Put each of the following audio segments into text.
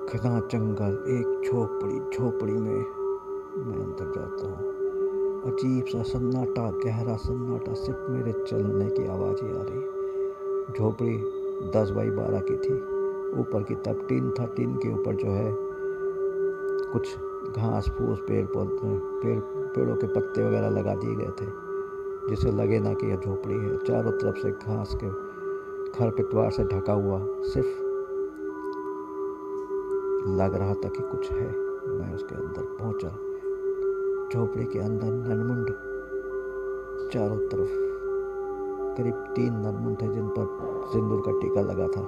घना जंगल, एक झोपड़ी में मैं अंदर जाता हूँ। अजीब सा सन्नाटा, गहरा सन्नाटा, सिर्फ मेरे चलने की आवाज़ ही आ रही। झोपड़ी 10 बाई 12 की थी। ऊपर की तब टीन था। टीन के ऊपर जो है कुछ घास फूस, पेड़ पौधे, पेड़ों के पत्ते वगैरह लगा दिए गए थे, जिससे लगे ना कि यह झोपड़ी है। चारों तरफ से घास के खरपतवार से ढका हुआ, सिर्फ लग रहा था कि कुछ है। मैं उसके अंदर पहुंचा। झोपड़ी के अंदर नरमुंड, चारों तरफ करीब 3 नरमुंड थे जिन पर सिंदूर का टीका लगा था,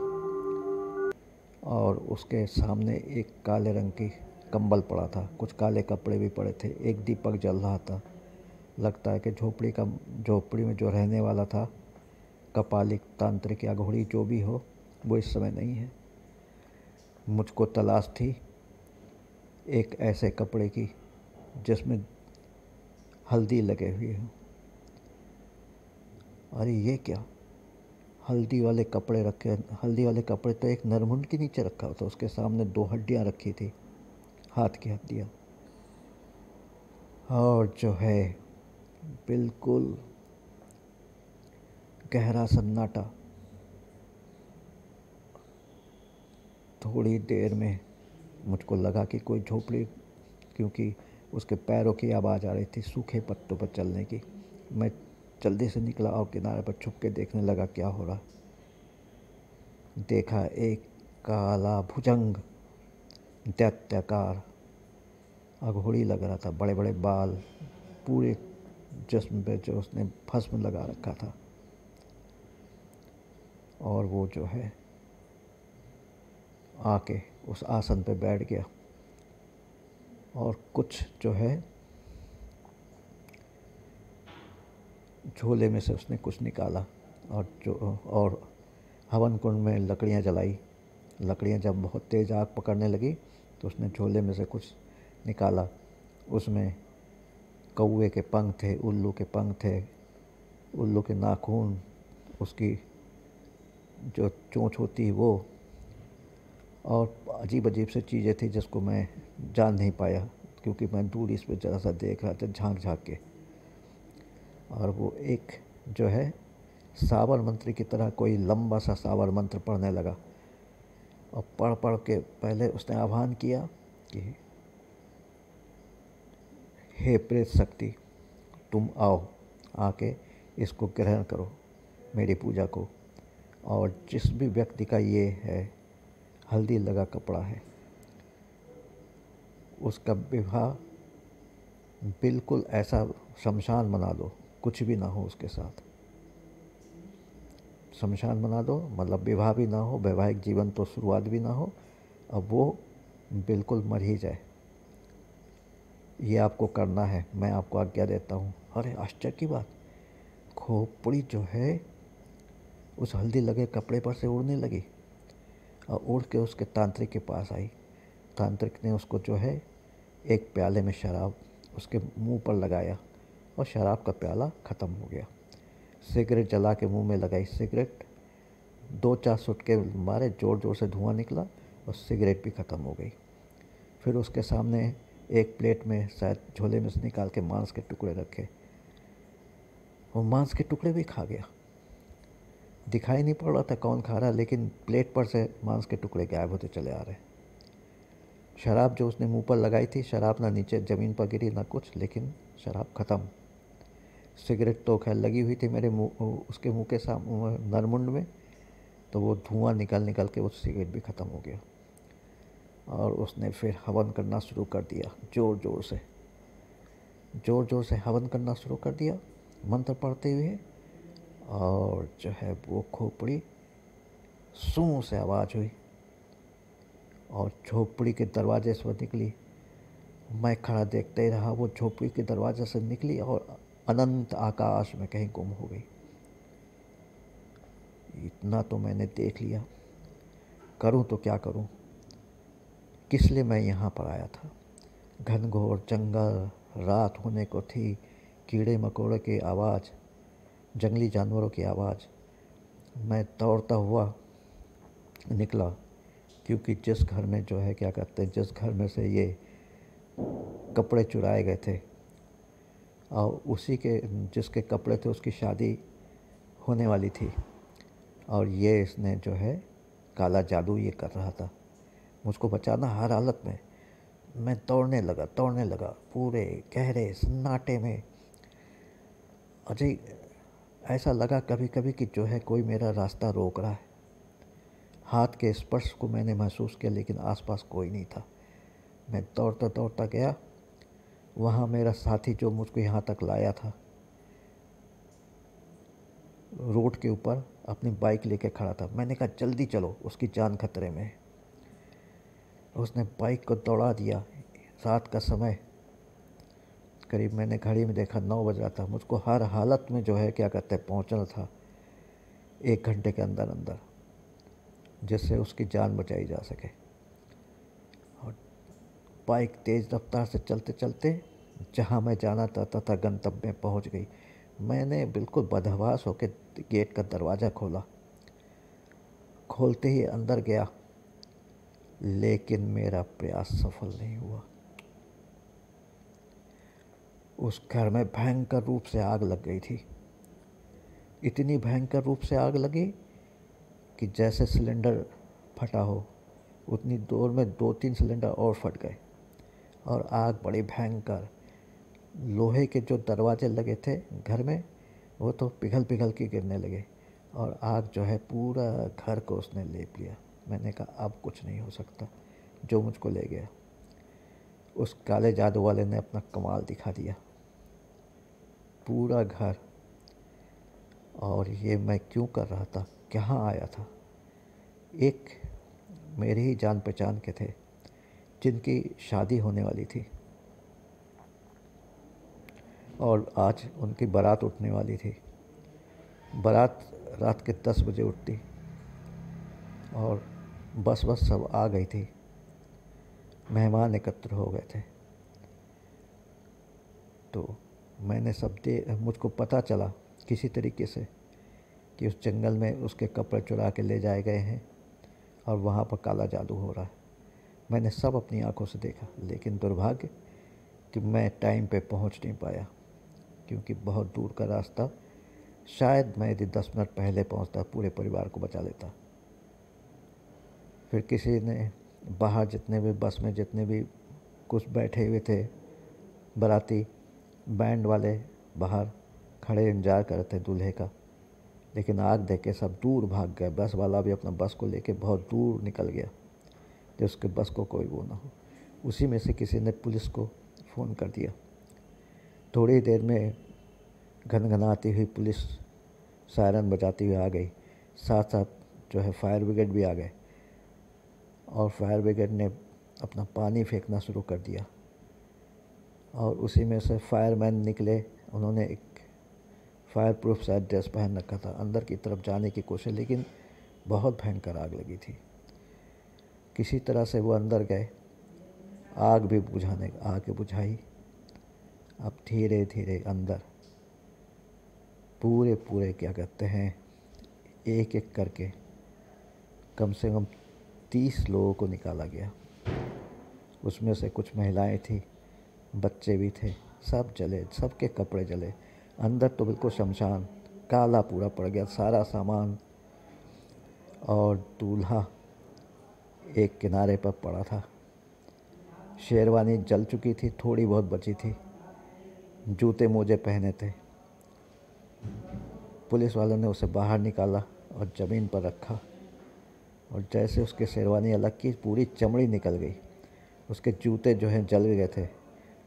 और उसके सामने एक काले रंग की कंबल पड़ा था। कुछ काले कपड़े भी पड़े थे। एक दीपक जल रहा था। लगता है कि झोपड़ी में जो रहने वाला था, कपालिक, तांत्रिक या घोड़ी जो भी हो, वो इस समय नहीं है। मुझको तलाश थी एक ऐसे कपड़े की जिसमें हल्दी लगे हुए हो। अरे ये क्या, हल्दी वाले कपड़े रखे। हल्दी वाले कपड़े तो एक नरमुंड के नीचे रखा था। उसके सामने 2 हड्डियाँ रखी थी, हाथ की हड्डियाँ। और जो है बिल्कुल गहरा सन्नाटा। थोड़ी देर में मुझको लगा कि कोई झोपड़ी, क्योंकि उसके पैरों की आवाज़ आ रही थी सूखे पत्तों पर चलने की। मैं जल्दी से निकला और किनारे पर छुप के देखने लगा क्या हो रहा। देखा एक काला भुजंग दैत्याकार अघोरी लग रहा था। बड़े बड़े बाल, पूरे जिस्म पे जो उसने भस्म लगा रखा था। और वो जो है आके उस आसन पे बैठ गया, और कुछ जो है झोले में से उसने कुछ निकाला, और हवन कुंड में लकड़ियाँ जलाई। लकड़ियाँ जब बहुत तेज़ आग पकड़ने लगी तो उसने झोले में से कुछ निकाला। उसमें कौवे के पंख थे, उल्लू के पंख थे, उल्लू के नाखून, उसकी जो चोंच होती वो, और अजीब अजीब से चीज़ें थी जिसको मैं जान नहीं पाया, क्योंकि मैं दूर इस पर ज़रा सा देख रहा था, झांक झांक के। और वो एक जो है सावर मंत्री की तरह कोई लंबा सा सावर मंत्र पढ़ने लगा, और पढ़ पढ़ के पहले उसने आह्वान किया कि हे प्रेत शक्ति, तुम आओ, आके इसको ग्रहण करो, मेरी पूजा को। और जिस भी व्यक्ति का ये है हल्दी लगा कपड़ा है, उसका विवाह बिल्कुल ऐसा शमशान बना दो, कुछ भी ना हो उसके साथ। शमशान बना दो, मतलब विवाह भी ना हो, वैवाहिक जीवन तो शुरुआत भी ना हो, अब वो बिल्कुल मर ही जाए। ये आपको करना है, मैं आपको आज्ञा देता हूँ। अरे आश्चर्य की बात, खोपड़ी जो है उस हल्दी लगे कपड़े पर से उड़ने लगी, और उड़ के उसके तांत्रिक के पास आई। तांत्रिक ने उसको जो है एक प्याले में शराब उसके मुंह पर लगाया, और शराब का प्याला ख़त्म हो गया। सिगरेट जला के मुंह में लगाई। सिगरेट 2-4 सुटके मारे, ज़ोर ज़ोर से धुआं निकला, और सिगरेट भी ख़त्म हो गई। फिर उसके सामने एक प्लेट में, शायद झोले में से निकाल के, मांस के टुकड़े रखे। वो मांस के टुकड़े भी खा गया। दिखाई नहीं पड़ रहा था कौन खा रहा, लेकिन प्लेट पर से मांस के टुकड़े गायब होते चले आ रहे। शराब जो उसने मुंह पर लगाई थी, शराब ना नीचे ज़मीन पर गिरी ना कुछ, लेकिन शराब ख़त्म। सिगरेट तो खैर लगी हुई थी मेरे मुंह, उसके मुंह के सामने नरमुंड में, तो वो धुआं निकल निकल के वो सिगरेट भी ख़त्म हो गया। और उसने फिर हवन करना शुरू कर दिया, ज़ोर ज़ोर से हवन करना शुरू कर दिया, मंत्र पढ़ते हुए। और जो है वो खोपड़ी सूं से आवाज़ हुई, और झोपड़ी के दरवाजे से निकली। मैं खड़ा देखते ही रहा। वो झोपड़ी के दरवाजे से निकली और अनंत आकाश में कहीं गुम हो गई। इतना तो मैंने देख लिया, करूं तो क्या करूं, किस लिए मैं यहाँ पर आया था। घनघोर जंगल, रात होने को थी, कीड़े मकोड़े की आवाज़, जंगली जानवरों की आवाज़। मैं दौड़ता हुआ निकला, क्योंकि जिस घर में जो है क्या कहते हैं, जिस घर में से ये कपड़े चुराए गए थे और उसी के जिसके कपड़े थे उसकी शादी होने वाली थी, और ये इसने जो है काला जादू ये कर रहा था मुझको बचाना हर हालत में। मैं दौड़ने लगा पूरे गहरे सन्नाटे में। अजय, ऐसा लगा कभी कभी कि जो है कोई मेरा रास्ता रोक रहा है। हाथ के स्पर्श को मैंने महसूस किया, लेकिन आसपास कोई नहीं था। मैं दौड़ता दौड़ता गया। वहाँ मेरा साथी जो मुझको यहाँ तक लाया था, रोड के ऊपर अपनी बाइक लेके खड़ा था। मैंने कहा जल्दी चलो, उसकी जान खतरे में है। उसने बाइक को दौड़ा दिया। रात का समय करीब, मैंने घड़ी में देखा 9 बज रहा था। मुझको हर हालत में जो है क्या कहते हैं पहुंचना था 1 घंटे के अंदर अंदर, जिससे उसकी जान बचाई जा सके। और बाइक तेज़ रफ्तार से चलते चलते जहाँ मैं जाना चाहता था गंतव्य में पहुँच गई। मैंने बिल्कुल बदहवास होकर गेट का दरवाज़ा खोला। खोलते ही अंदर गया, लेकिन मेरा प्रयास सफल नहीं हुआ। उस घर में भयंकर रूप से आग लग गई थी। इतनी भयंकर रूप से आग लगी कि जैसे सिलेंडर फटा हो, उतनी देर में 2-3 सिलेंडर और फट गए। और आग बड़ी भयंकर, लोहे के जो दरवाजे लगे थे घर में वो तो पिघल पिघल के गिरने लगे, और आग जो है पूरा घर को उसने लेप लिया। मैंने कहा अब कुछ नहीं हो सकता, जो मुझको ले गया। उस काले जादू वाले ने अपना कमाल दिखा दिया, पूरा घर। और ये मैं क्यों कर रहा था, कहाँ आया था? एक मेरे ही जान पहचान के थे जिनकी शादी होने वाली थी, और आज उनकी बारात उठने वाली थी। बारात रात के 10 बजे उठती, और बस सब आ गई थी। मेहमान एकत्र हो गए थे। तो मैंने मुझको पता चला किसी तरीके से कि उस जंगल में उसके कपड़े चुरा के ले जाए गए हैं और वहाँ पर काला जादू हो रहा है। मैंने सब अपनी आंखों से देखा, लेकिन दुर्भाग्य कि मैं टाइम पे पहुँच नहीं पाया, क्योंकि बहुत दूर का रास्ता। शायद मैं यदि 10 मिनट पहले पहुँचता पूरे परिवार को बचा लेता। फिर किसी ने बाहर, जितने भी बस में जितने भी कुछ बैठे हुए थे बाराती, बैंड वाले बाहर खड़े इंतजार कर रहे थे दूल्हे का, लेकिन आग देख के सब दूर भाग गए। बस वाला भी अपना बस को लेके बहुत दूर निकल गया, कि उसके बस को कोई वो ना हो। उसी में से किसी ने पुलिस को फ़ोन कर दिया। थोड़ी देर में घनघनाती हुई पुलिस सायरन बजाती हुई आ गई। साथ साथ जो है फायर ब्रिगेड भी आ गए, और फायर ब्रिगेड ने अपना पानी फेंकना शुरू कर दिया। और उसी में से फायरमैन निकले। उन्होंने एक फायर प्रूफ शायद ड्रेस पहन रखा था। अंदर की तरफ जाने की कोशिश, लेकिन बहुत भयंकर आग लगी थी। किसी तरह से वो अंदर गए, आग बुझाई। अब धीरे धीरे अंदर पूरे क्या कहते हैं, एक एक करके कम से कम 30 लोगों को निकाला गया। उसमें से कुछ महिलाएं थी, बच्चे भी थे। सब जले, सबके कपड़े जले। अंदर तो बिल्कुल शमशान, काला पूरा पड़ गया सारा सामान। और दूल्हा एक किनारे पर पड़ा था। शेरवानी जल चुकी थी, थोड़ी बहुत बची थी। जूते मोजे पहने थे। पुलिस वालों ने उसे बाहर निकाला और ज़मीन पर रखा, और जैसे उसके शेरवानी अलग की, पूरी चमड़ी निकल गई। उसके जूते जो हैं जल गए थे।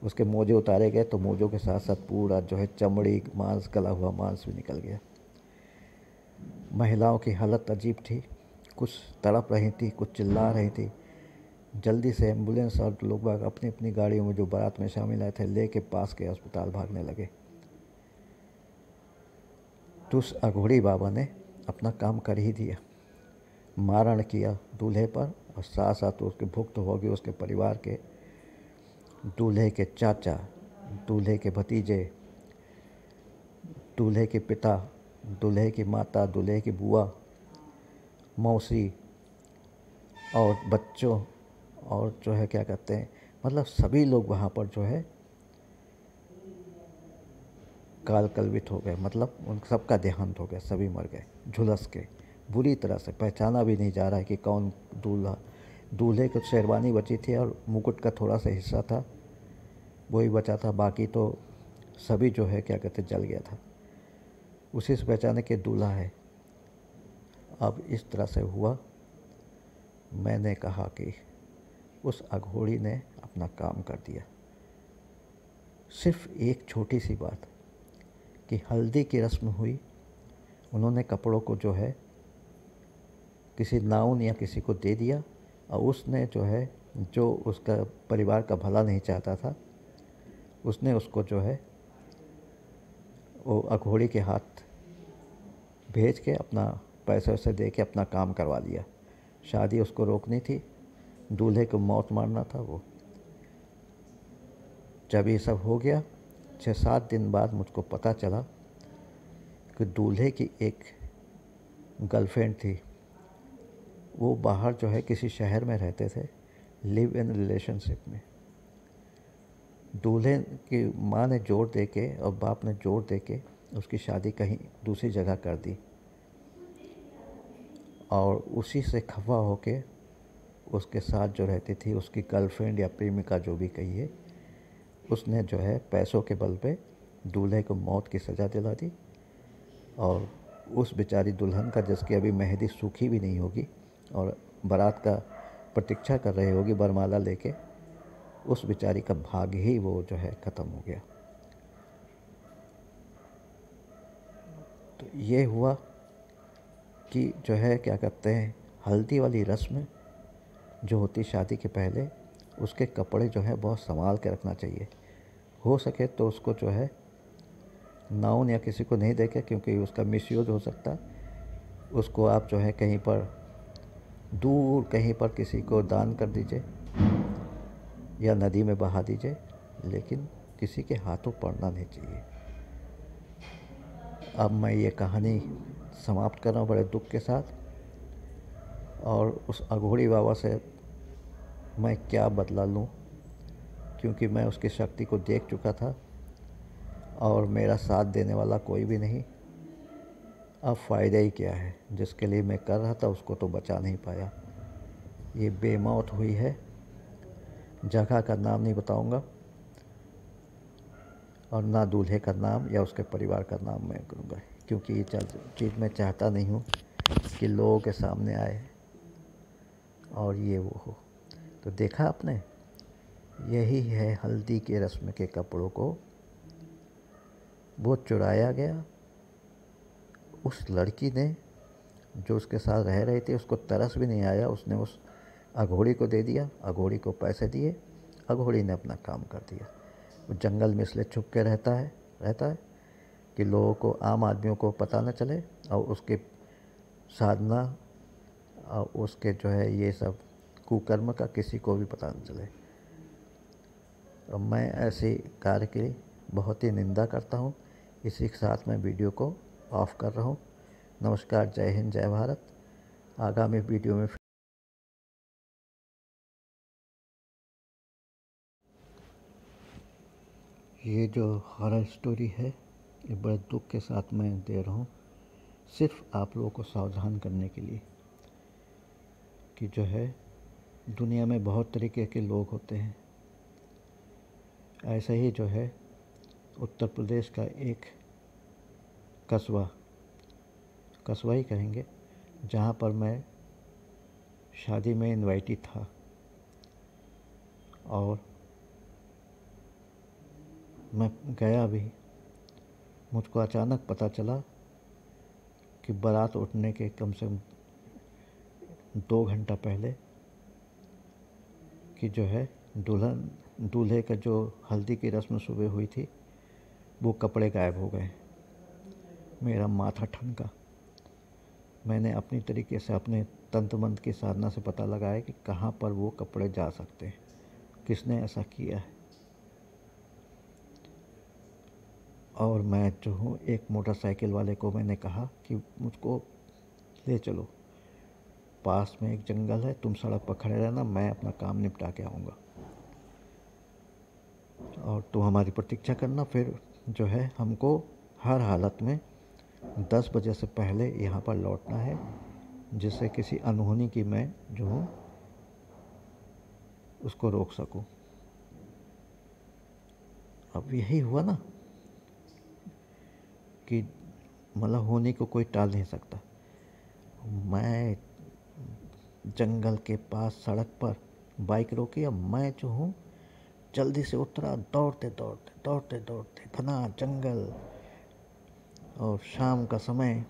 उसके मोजे उतारे गए तो मोजों के साथ साथ पूरा जो है चमड़ी, मांस, गला हुआ मांस भी निकल गया। महिलाओं की हालत अजीब थी, कुछ तड़प रही थी, कुछ चिल्ला रही थी। जल्दी से एम्बुलेंस और लोग बाग अपनी अपनी गाड़ियों में जो बारात में शामिल आए थे लेके पास के अस्पताल भागने लगे। तो उस अघोड़ी बाबा ने अपना काम कर ही दिया। मारण किया दूल्हे पर, और साथ साथ उसके भुक्तभोगी उसके परिवार के, दूल्हे के चाचा, दूल्हे के भतीजे, दूल्हे के पिता, दूल्हे की माता, दूल्हे की बुआ, मौसी, और बच्चों और जो है क्या कहते हैं, मतलब सभी लोग वहाँ पर जो है काल कलवित हो गए, मतलब उन सबका देहांत हो गया, सभी मर गए झुलस के, बुरी तरह से पहचाना भी नहीं जा रहा है कि कौन दूल्हा। दूल्हे को शेरवानी बची थी और मुकुट का थोड़ा सा हिस्सा था, वही बचा था, बाकी तो सभी जो है क्या कहते जल गया था। उसी से पहचाने कि दूल्हा है। अब इस तरह से हुआ। मैंने कहा कि उस अघोरी ने अपना काम कर दिया। सिर्फ एक छोटी सी बात कि हल्दी की रस्म हुई, उन्होंने कपड़ों को जो है किसी नाउन या किसी को दे दिया, और उसने जो है, जो उसका परिवार का भला नहीं चाहता था, उसने उसको जो है वो अघोरी के हाथ भेज के अपना पैसे वैसे दे के अपना काम करवा लिया। शादी उसको रोकनी थी, दूल्हे को मौत मारना था वो। जब ये सब हो गया, 6-7 दिन बाद मुझको पता चला कि दूल्हे की एक गर्लफ्रेंड थी, वो बाहर जो है किसी शहर में रहते थे, लिव इन रिलेशनशिप में। दूल्हे की माँ ने जोर दे के और बाप ने जोर दे के उसकी शादी कहीं दूसरी जगह कर दी, और उसी से खफा होके उसके साथ जो रहती थी उसकी गर्लफ्रेंड या प्रेमिका जो भी कहिए, उसने जो है पैसों के बल पे दूल्हे को मौत की सज़ा दिला दी। और उस बेचारी दुल्हन का, जिसकी अभी मेहंदी सूखी भी नहीं होगी और बारात का प्रतीक्षा कर रही होगी बरमाला लेके, उस बेचारी का भाग्य ही वो जो है ख़त्म हो गया। तो ये हुआ कि जो है क्या कहते हैं, हल्दी वाली रस्म जो होती शादी के पहले, उसके कपड़े जो है बहुत संभाल के रखना चाहिए। हो सके तो उसको जो है नाउन या किसी को नहीं देके, क्योंकि उसका मिसयूज हो सकता है। उसको आप जो है कहीं पर दूर कहीं पर किसी को दान कर दीजिए या नदी में बहा दीजिए, लेकिन किसी के हाथों पड़ना नहीं चाहिए। अब मैं ये कहानी समाप्त कर रहा हूँ बड़े दुख के साथ। और उस अघोरी बाबा से मैं क्या बदला लूँ, क्योंकि मैं उसकी शक्ति को देख चुका था और मेरा साथ देने वाला कोई भी नहीं। अब फ़ायदा ही क्या है, जिसके लिए मैं कर रहा था उसको तो बचा नहीं पाया। ये बेमौत हुई है। जगह का नाम नहीं बताऊंगा, और ना दूल्हे का नाम या उसके परिवार का नाम मैं करूँगा, क्योंकि ये चीज़ मैं चाहता नहीं हूँ कि लोगों के सामने आए और ये वो हो। तो देखा आपने, यही है हल्दी के रस्म के कपड़ों को वो चुराया गया। उस लड़की ने जो उसके साथ रह रही थी, उसको तरस भी नहीं आया, उसने उस अघोरी को दे दिया, अघोरी को पैसे दिए, अघोरी ने अपना काम कर दिया। वो जंगल में इसलिए छुप के रहता है कि लोगों को, आम आदमियों को पता न चले, और उसकी साधना और उसके जो है ये सब कुकर्म का किसी को भी पता न चले। और मैं ऐसे कार्य की बहुत ही निंदा करता हूँ। इसी के साथ मैं वीडियो को ऑफ कर रहा हूँ। नमस्कार, जय हिंद, जय भारत। आगामी वीडियो में ये जो हॉरर स्टोरी है, ये बड़े दुख के साथ मैं दे रहा हूँ, सिर्फ आप लोगों को सावधान करने के लिए कि जो है दुनिया में बहुत तरीके के लोग होते हैं। ऐसे ही जो है उत्तर प्रदेश का एक कस्बा ही कहेंगे, जहाँ पर मैं शादी में इनवाइटेड था, और मैं गया भी। मुझको अचानक पता चला कि बारात उठने के कम से कम 2 घंटा पहले कि जो है दूल्हे का जो हल्दी की रस्म सुबह हुई थी, वो कपड़े गायब हो गए। मेरा माथा ठनका। मैंने अपनी तरीके से अपने तंत्र मंत्र की साधना से पता लगाया कि कहाँ पर वो कपड़े जा सकते हैं, किसने ऐसा किया है। और मैं जो हूँ, एक मोटरसाइकिल वाले को मैंने कहा कि मुझको ले चलो। पास में एक जंगल है, तुम सड़क पर खड़े रहना, मैं अपना काम निपटा के आऊँगा और तुम हमारी प्रतीक्षा करना। फिर जो है हमको हर हालत में 10 बजे से पहले यहाँ पर लौटना है, जिससे किसी अनहोनी की मैं जो हूँ उसको रोक सकूँ। अब यही हुआ ना कि मतलब होने को कोई टाल नहीं सकता। मैं जंगल के पास सड़क पर बाइक रोकी, अब मैं जो हूँ जल्दी से उतरा, दौड़ते दौड़ते दौड़ते दौड़ते घना जंगल। और शाम का समय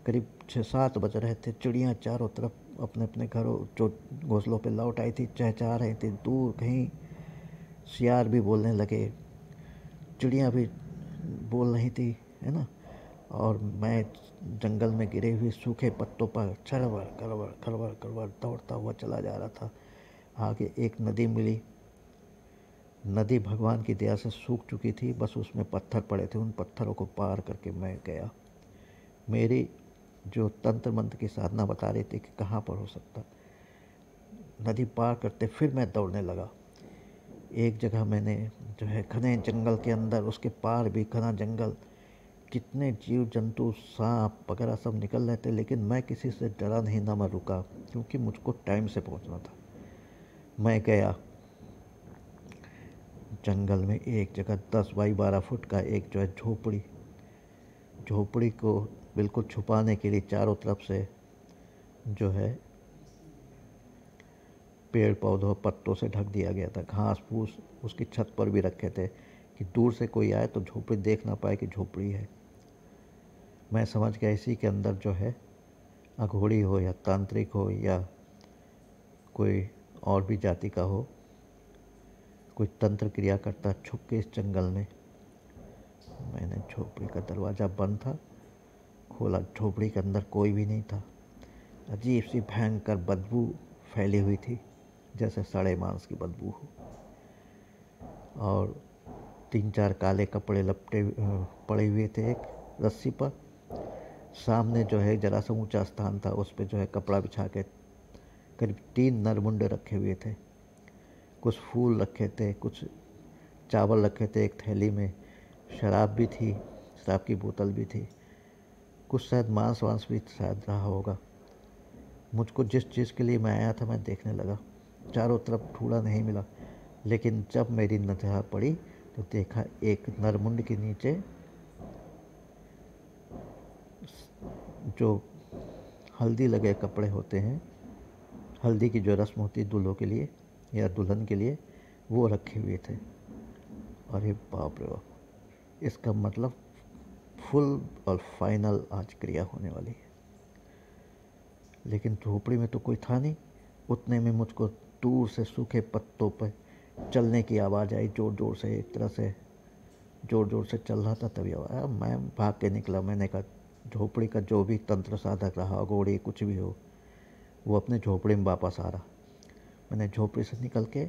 करीब 6-7 बज रहे थे। चिड़ियाँ चारों तरफ अपने अपने घरों जो घोंसलों पे लौट आई थी, चहचहा रही थी। दूर कहीं सियार भी बोलने लगे, चिड़ियाँ भी बोल रही थी, है ना। और मैं जंगल में गिरे हुए सूखे पत्तों पर चरवड़ करवड़ करवड़ करवड़ दौड़ता हुआ चला जा रहा था। आगे एक नदी मिली। नदी भगवान की दया से सूख चुकी थी, बस उसमें पत्थर पड़े थे। उन पत्थरों को पार करके मैं गया। मेरी जो तंत्र मंत्र की साधना बता रही थी कि कहाँ पर हो सकता। नदी पार करते फिर मैं दौड़ने लगा। एक जगह मैंने जो है घने जंगल के अंदर, उसके पार भी घना जंगल, कितने जीव जंतु सांप वगैरह सब निकल रहे थे, लेकिन मैं किसी से डरा नहीं, ना मैं रुका, क्योंकि मुझको टाइम से पहुंचना था। मैं गया जंगल में। एक जगह 10 बाई 12 फुट का एक जो है झोपड़ी को बिल्कुल छुपाने के लिए चारों तरफ से जो है पेड़ पौधों पत्तों से ढक दिया गया था। घास फूस उसकी छत पर भी रखे थे कि दूर से कोई आए तो झोपड़ी देख ना पाए कि झोपड़ी है। मैं समझ गया इसी के अंदर जो है अघोड़ी हो या तांत्रिक हो या कोई और भी जाति का हो, कोई तंत्र क्रिया करता छुप के इस जंगल में। मैंने झोपड़ी का दरवाज़ा बंद था, खोला। झोपड़ी के अंदर कोई भी नहीं था। अजीब सी भयंकर बदबू फैली हुई थी, जैसे सड़े मांस की बदबू हो। और 3-4 काले कपड़े लपटे पड़े हुए थे एक रस्सी पर। सामने जो है जरा सा ऊंचा स्थान था, उस पर जो है कपड़ा बिछा के करीब 3 नरमुंडे रखे हुए थे। कुछ फूल रखे थे, कुछ चावल रखे थे एक थैली में, शराब भी थी, शराब की बोतल भी थी, कुछ शायद मांस वांस भी शायद रहा होगा। मुझको जिस चीज़ के लिए मैं आया था मैं देखने लगा। चारों तरफ ढूंढा, नहीं मिला, लेकिन जब मेरी नजर पड़ी तो देखा एक नरमुंड के नीचे जो हल्दी लगे कपड़े होते हैं, हल्दी की जो रस्म होती है दूल्हों के लिए या दुल्हन के लिए, वो रखे हुए थे। अरे बाप रे बाप, इसका मतलब फुल और फाइनल आज क्रिया होने वाली है। लेकिन झोपड़ी में तो कोई था नहीं। उतने में मुझको दूर से सूखे पत्तों पर चलने की आवाज़ आई, ज़ोर ज़ोर से। एक तरह से ज़ोर ज़ोर से चल रहा था, तभी आवाज़ आया। मैं भाग के निकला। मैंने कहा झोपड़ी का जो भी तंत्र साधक रहा, घोड़ी कुछ भी हो, वो अपने झोपड़ी में वापस आ रहा। मैंने झोपड़ी से निकल के,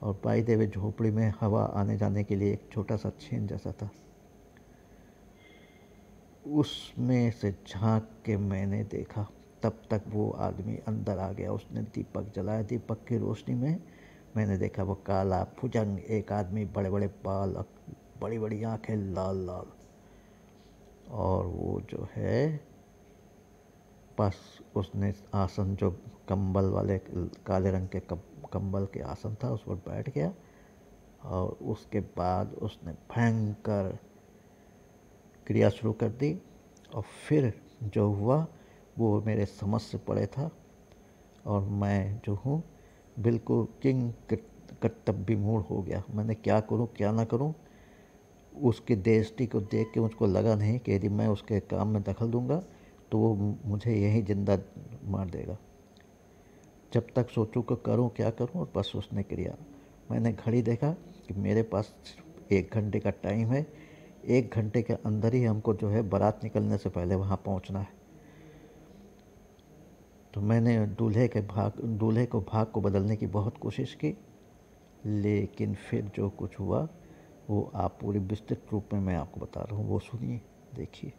और बाई द वे झोपड़ी में हवा आने जाने के लिए एक छोटा सा छेद जैसा था, उसमें से झांक के मैंने देखा। तब तक वो आदमी अंदर आ गया। उसने दीपक जलाया। दीपक की रोशनी में मैंने देखा वो काला भुजंग एक आदमी, बड़े बड़े बाल, बड़ी बड़ी आंखें, लाल लाल। और वो जो है बस उसने आसन, जो कंबल वाले काले रंग के कंबल के आसन था, उस पर बैठ गया। और उसके बाद उसने भयंकर क्रिया शुरू कर दी। और फिर जो हुआ वो मेरे समझ से परे था। और मैं जो हूँ बिल्कुल किंग कर्तव्य मूड हो गया। मैंने क्या करूँ क्या ना करूँ। उसकी दृष्टि को देख के मुझको लगा नहीं कि यदि मैं उसके काम में दखल दूंगा तो वो मुझे यहीं जिंदा मार देगा। जब तक सोचूं कि करूं क्या करूं, और बस उसने क्रिया। मैंने घड़ी देखा कि मेरे पास 1 घंटे का टाइम है। 1 घंटे के अंदर ही हमको जो है बारात निकलने से पहले वहाँ पहुँचना है। तो मैंने दूल्हे को भाग को बदलने की बहुत कोशिश की, लेकिन फिर जो कुछ हुआ वो आप पूरी विस्तृत रूप में मैं आपको बता रहा हूँ, वो सुनिए, देखिए।